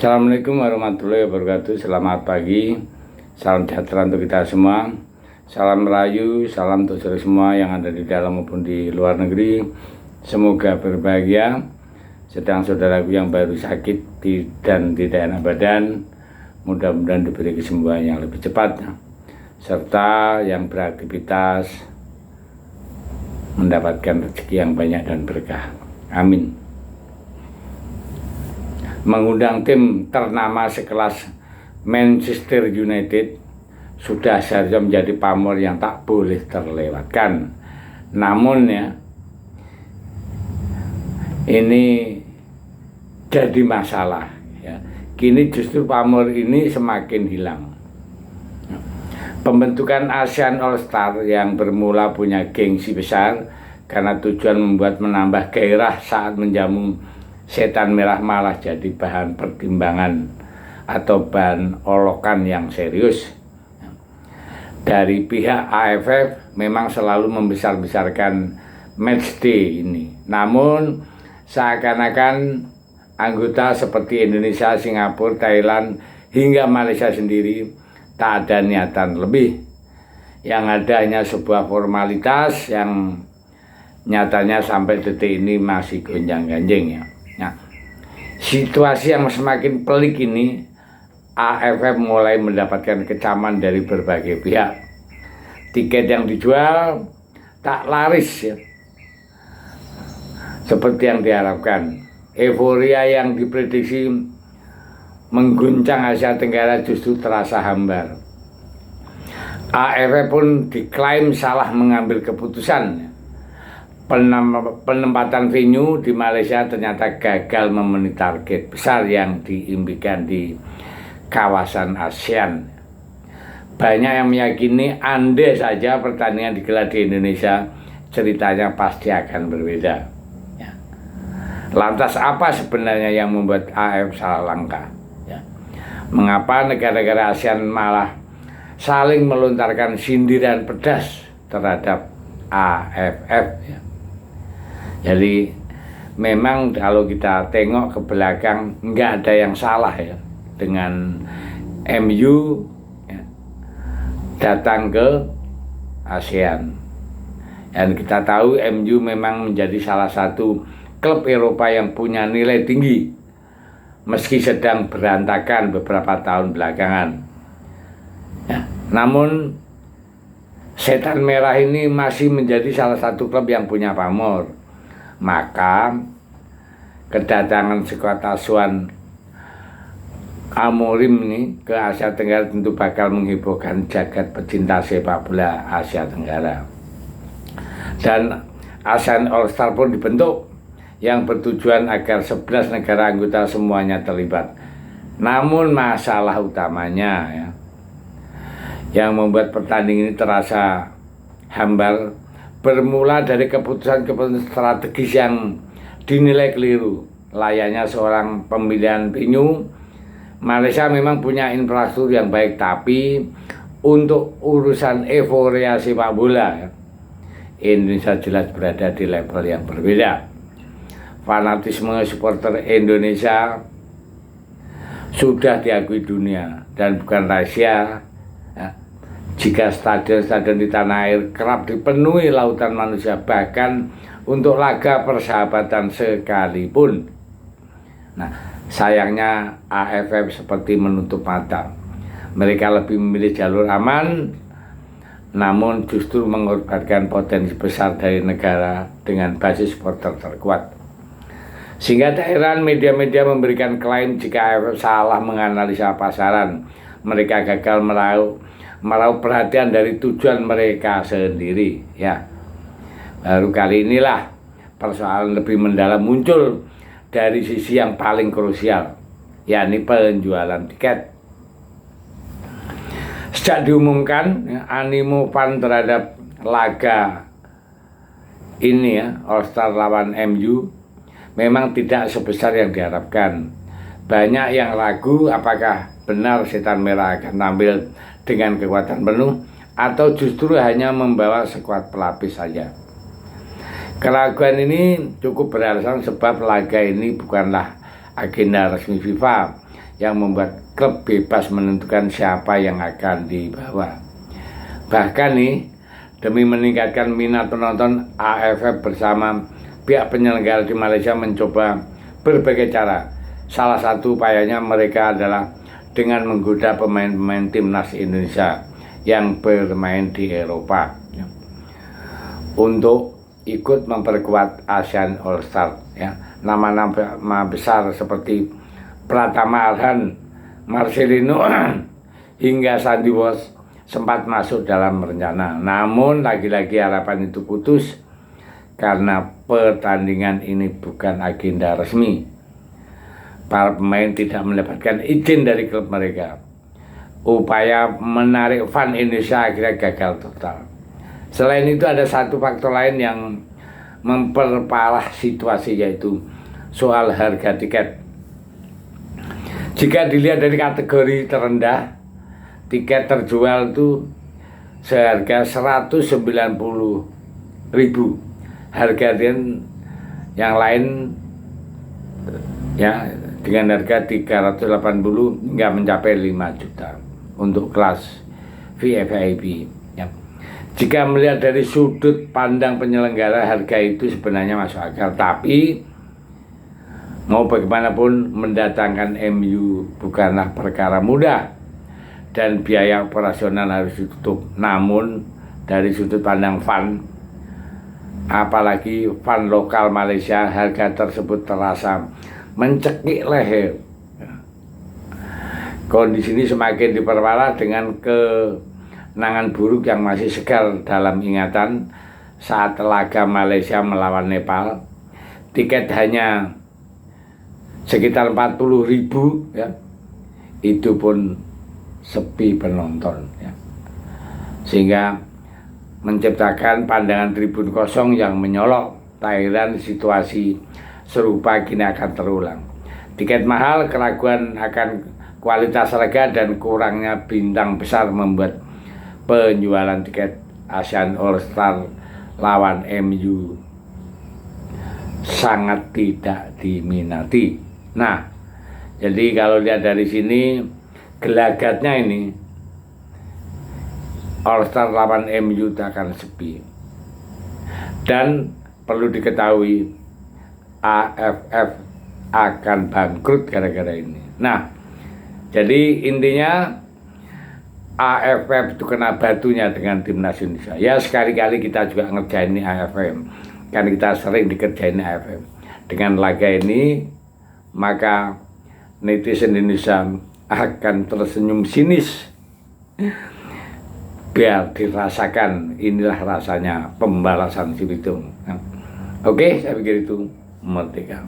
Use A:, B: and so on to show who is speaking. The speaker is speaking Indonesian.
A: Assalamualaikum warahmatullahi wabarakatuh. Selamat pagi, salam sejahtera untuk kita semua. Salam Merayu, salam untuk saudara semua yang ada di dalam maupun di luar negeri. Semoga berbahagia. Sedang saudaraku yang baru sakit dan tidak enak badan, mudah-mudahan diberi kesembuhan yang lebih cepat, serta yang beraktivitas mendapatkan rezeki yang banyak dan berkah. Amin. Mengundang tim ternama sekelas Manchester United sudah seharusnya menjadi pamor yang tak boleh terlewatkan. Namun ya, ini jadi masalah ya. Kini justru pamor ini semakin hilang. Pembentukan ASEAN All Star yang bermula punya gengsi besar karena tujuan membuat menambah gairah saat menjamu setan merah malah jadi bahan pertimbangan atau bahan olokan yang serius. Dari pihak AFF memang selalu membesar-besarkan matchday ini. Namun seakan-akan anggota seperti Indonesia, Singapura, Thailand hingga Malaysia sendiri tak ada niatan lebih. Yang ada hanya sebuah formalitas yang nyatanya sampai detik ini masih gonjang-ganjing ya. Nah, situasi yang semakin pelik ini, AFF mulai mendapatkan kecaman dari berbagai pihak. Tiket yang dijual tak laris ya, seperti yang diharapkan. Euforia yang diprediksi mengguncang Asia Tenggara justru terasa hambar. AFF pun diklaim salah mengambil keputusan. Penempatan venue di Malaysia ternyata gagal memenuhi target besar yang diimpikan di kawasan ASEAN. Banyak yang meyakini andai saja pertandingan digelar di Indonesia, ceritanya pasti akan berbeda ya. Lantas apa sebenarnya yang membuat AFF salah langkah ya? Mengapa negara-negara ASEAN malah saling melontarkan sindiran pedas terhadap AFF ya? Jadi memang kalau kita tengok ke belakang nggak ada yang salah ya dengan MU ya, datang ke ASEAN. Dan kita tahu MU memang menjadi salah satu klub Eropa yang punya nilai tinggi meski sedang berantakan beberapa tahun belakangan ya. Namun setan merah ini masih menjadi salah satu klub yang punya pamor. Maka kedatangan skuad asuhan Amorim ini ke Asia Tenggara tentu bakal menghebohkan jagat pecinta sepak bola Asia Tenggara. Dan ASEAN All Star pun dibentuk yang bertujuan agar 11 negara anggota semuanya terlibat. Namun masalah utamanya ya, yang membuat pertandingan ini terasa hambar bermula dari keputusan-keputusan strategis yang dinilai keliru. Layaknya seorang pemilihan venue, Malaysia memang punya infrastruktur yang baik, tapi untuk urusan euforia sepak bola, Indonesia jelas berada di level yang berbeda. Fanatisme supporter Indonesia sudah diakui dunia dan bukan rahasia jika stadion-stadion di tanah air kerap dipenuhi lautan manusia, bahkan untuk laga persahabatan sekalipun. Nah, sayangnya AFF seperti menutup mata. Mereka lebih memilih jalur aman, namun justru mengorbankan potensi besar dari negara dengan basis supporter terkuat. Sehingga tak heran media-media memberikan klaim jika AFF salah menganalisa pasaran. Mereka gagal meraup perhatian dari tujuan mereka sendiri ya. Baru kali inilah persoalan lebih mendalam muncul dari sisi yang paling krusial, yakni penjualan tiket. Sejak diumumkan ya, animo fan terhadap laga ini ya, All Star lawan MU memang tidak sebesar yang diharapkan. Banyak yang ragu apakah benar setan merah akan tampil dengan kekuatan penuh atau justru hanya membawa skuad pelapis saja. Keraguan ini cukup beralasan sebab laga ini bukanlah agenda resmi FIFA yang membuat klub bebas menentukan siapa yang akan dibawa. Bahkan nih, demi meningkatkan minat penonton, AFF bersama pihak penyelenggara di Malaysia mencoba berbagai cara. Salah satu upayanya mereka adalah dengan menggoda pemain-pemain timnas Indonesia yang bermain di Eropa untuk ikut memperkuat ASEAN All Star. Nama-nama besar seperti Pratama Arhan, Marcelino hingga Sandy Walsh sempat masuk dalam rencana. Namun lagi-lagi harapan itu putus karena pertandingan ini bukan agenda resmi. Para pemain tidak mendapatkan izin dari klub mereka. Upaya menarik fan Indonesia akhirnya gagal total. Selain itu ada satu faktor lain yang memperparah situasi, yaitu soal harga tiket. Jika dilihat dari kategori terendah, tiket terjual itu seharga 190.000. Harga yang lain ya dengan harga 380 hingga mencapai 5 juta untuk kelas VIP. Jika melihat dari sudut pandang penyelenggara, harga itu sebenarnya masuk akal, tapi mau bagaimanapun mendatangkan MU bukanlah perkara mudah dan biaya operasional harus ditutup. Namun dari sudut pandang fan, apalagi fan lokal Malaysia, harga tersebut terasa mencekik leher. Kondisi ini semakin diperparah dengan kenangan buruk yang masih segar dalam ingatan saat laga Malaysia melawan Nepal. Tiket hanya sekitar 40.000 ya. Itu pun sepi penonton ya. Sehingga menciptakan pandangan tribun kosong yang menyolok. Thailand situasi serupa kini akan terulang. Tiket mahal, keraguan akan kualitas laga dan kurangnya bintang besar membuat penjualan tiket ASEAN All Star lawan MU sangat tidak diminati. Nah, jadi kalau lihat dari sini gelagatnya ini All Star lawan MU akan sepi. Dan perlu diketahui AFF akan bangkrut gara-gara ini. Nah, jadi intinya AFF itu kena batunya dengan timnas Indonesia. Ya sekali-kali kita juga ngerjain ini AFF, kan kita sering dikerjain AFF. Dengan laga ini maka netizen Indonesia akan tersenyum sinis biar dirasakan inilah rasanya pembalasan si Bitung. Oke, saya pikir itu merdeka.